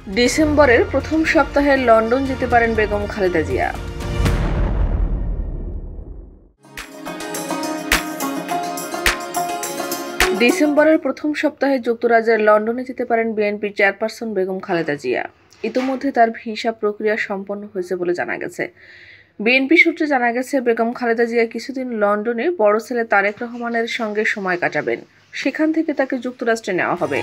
ডিসেম্বরের প্রথম সপ্তাহে লন্ডন যেতে পারেন বেগম খালেদা জিয়া। ডিসেম্বরের প্রথম সপ্তাহে যুক্তরাজ্যের লন্ডনে যেতে পারেন বিএনপির চেয়ারপারসন বেগম খালেদা জিয়া। ইতোমধ্যে তার ভিসা প্রক্রিয়া সম্পন্ন হয়েছে বলে জানা গেছে। বিএনপি সূত্রে জানা গেছে, বেগম খালেদা জিয়া কিছুদিন লন্ডনে বড় ছেলে তারেক রহমানের সঙ্গে সময় কাটাবেন। সেখান থেকে তাকে যুক্তরাষ্ট্রে নেওয়া হবে।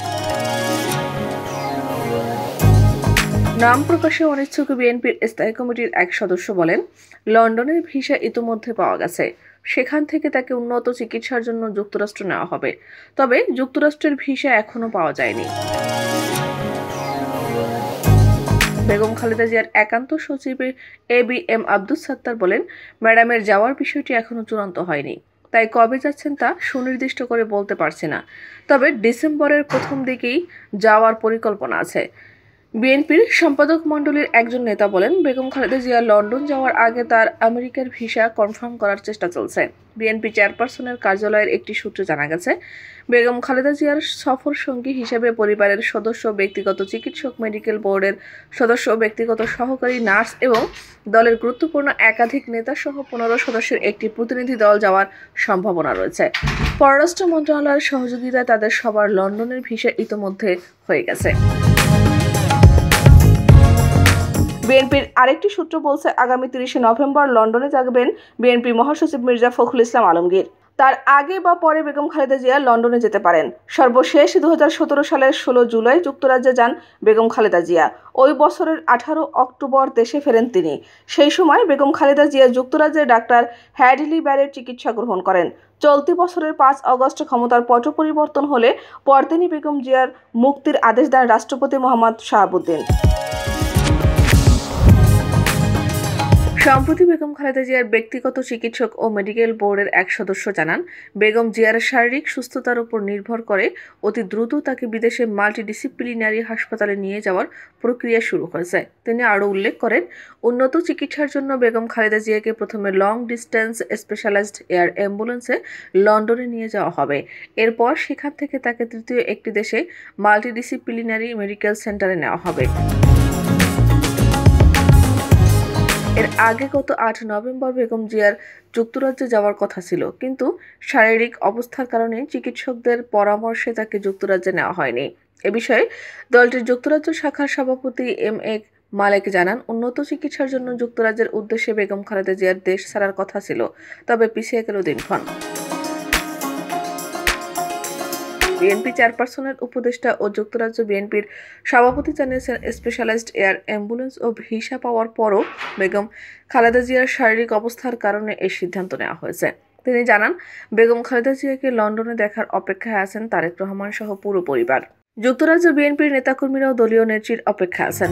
নাম প্রকাশে অনিচ্ছুক বিএনপির স্থায়ী কমিটির এক সদস্য বলেন, লন্ডনের ভিসা ইতোমধ্যে পাওয়া গেছে। সেখান থেকে তাকে উন্নত চিকিৎসার জন্য যুক্তরাষ্ট্র নেওয়া হবে। তবে যুক্তরাষ্ট্রের ভিসা এখনো পাওয়া যায়নি। বেগম খালেদা জিয়ার একান্ত সচিব ABM আব্দুস সাত্তার বলেন, ম্যাডামের যাওয়ার বিষয়টি এখনো চূড়ান্ত হয়নি, তাই কবে যাচ্ছেন তা সুনির্দিষ্ট করে বলতে পারছি না। তবে ডিসেম্বরের প্রথম দিকেই যাওয়ার পরিকল্পনা আছে। বিএনপির সম্পাদক মণ্ডলীর একজন নেতা বলেন, বেগম খালেদা জিয়া লন্ডন যাওয়ার আগে তার আমেরিকার ভিসা কনফার্ম করার চেষ্টা চলছে। বিএনপি চেয়ারপারসনের কার্যালয়ের একটি সূত্রে জানা গেছে, বেগম খালেদা জিয়ার সফর সঙ্গী হিসেবে পরিবারের সদস্য, ব্যক্তিগত চিকিৎসক, মেডিকেল বোর্ডের সদস্য, ব্যক্তিগত সহকারী নার্স এবং দলের গুরুত্বপূর্ণ একাধিক নেতা সহ 15 সদস্যের একটি প্রতিনিধি দল যাওয়ার সম্ভাবনা রয়েছে। পররাষ্ট্র মন্ত্রণালয়ের সহযোগিতায় তাদের সবার লন্ডনের ভিসা ইতোমধ্যে হয়ে গেছে। বিএনপির আরেকটি সূত্র বলছে, আগামী 30 নভেম্বর লন্ডনে যাবেন বিএনপি মহাসচিব মির্জা ফখরুল ইসলাম আলমগীর। তার আগে বা পরে বেগম খালেদা জিয়া লন্ডনে যেতে পারেন। সর্বশেষ 2017 সালের 16 জুলাই যুক্তরাজ্যে যান বেগম খালেদা জিয়া। ওই বছরের 18 অক্টোবর দেশে ফেরেন তিনি। সেই সময় বেগম খালেদা জিয়া যুক্তরাজ্যের ডাক্তার হ্যাডলি ব্যারের চিকিৎসা গ্রহণ করেন। চলতি বছরের 5 আগস্ট ক্ষমতার পট পরিবর্তন হলে পরদিনই বেগম জিয়ার মুক্তির আদেশ দেন রাষ্ট্রপতি মোহাম্মদ শাহাবুদ্দিন। সম্প্রতি বেগম খালেদা জিয়ার ব্যক্তিগত চিকিৎসক ও মেডিকেল বোর্ডের এক সদস্য জানান, বেগম জিয়ার শারীরিক সুস্থতার উপর নির্ভর করে অতি দ্রুত তাকে বিদেশে মাল্টিডিসিপ্লিনারি হাসপাতালে নিয়ে যাওয়ার প্রক্রিয়া শুরু হয়েছে। তিনি আরও উল্লেখ করেন, উন্নত চিকিৎসার জন্য বেগম খালেদা জিয়াকে প্রথমে লং ডিস্টেন্স স্পেশালাইজড এয়ার অ্যাম্বুলেন্সে লন্ডনে নিয়ে যাওয়া হবে। এরপর সেখান থেকে তাকে তৃতীয় একটি দেশে মাল্টিডিসিপ্লিনারি মেডিকেল সেন্টারে নেওয়া হবে। এর আগে গত 8 নভেম্বর বেগম জিয়ার যুক্তরাজ্যে যাওয়ার কথা ছিল, কিন্তু শারীরিক অবস্থার কারণে চিকিৎসকদের পরামর্শে তাকে যুক্তরাজ্যে নেওয়া হয়নি। এ বিষয়ে দলটির যুক্তরাজ্য শাখার সভাপতি MA মালেক জানান, উন্নত চিকিৎসার জন্য যুক্তরাজ্যের উদ্দেশ্যে বেগম খালেদা জিয়ার দেশ ছাড়ার কথা ছিল, তবে পিছিয়ে গেল দিনক্ষণ। বিএনপি চেয়ারপারসনের উপদেষ্টা ও যুক্তরাজ্য বিএনপির সভাপতি জানিয়েছেন, স্পেশালাইজড এয়ার অ্যাম্বুলেন্স ও ভিসা পাওয়ার পরও বেগম খালেদা জিয়ার শারীরিক অবস্থার কারণে এই সিদ্ধান্ত নেওয়া হয়েছে। তিনি জানান, বেগম খালেদা জিয়াকে লন্ডনে দেখার অপেক্ষায় আছেন তারেক রহমান সহ পুরো পরিবার। যুক্তরাজ্য বিএনপির নেতাকর্মীরাও দলীয় নেত্রীর অপেক্ষায় আছেন।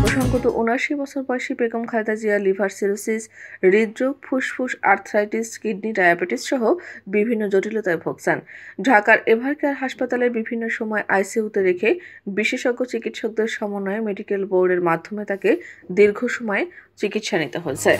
প্রসঙ্গত, 79 বছর বয়সী বেগম খালেদা জিয়া লিভার সিরোসিস, হৃদরোগ, ফুসফুস আর্থ্রাইটিস, কিডনি ডায়াবেটিস সহ বিভিন্ন জটিলতায় ভুগছেন। ঢাকার এভারকেয়ার হাসপাতালে বিভিন্ন সময় আইসিইউতে রেখে বিশেষজ্ঞ চিকিৎসকদের সমন্বয়ে মেডিকেল বোর্ডের মাধ্যমে তাকে দীর্ঘ সময় চিকিৎসা নিতে হয়েছে।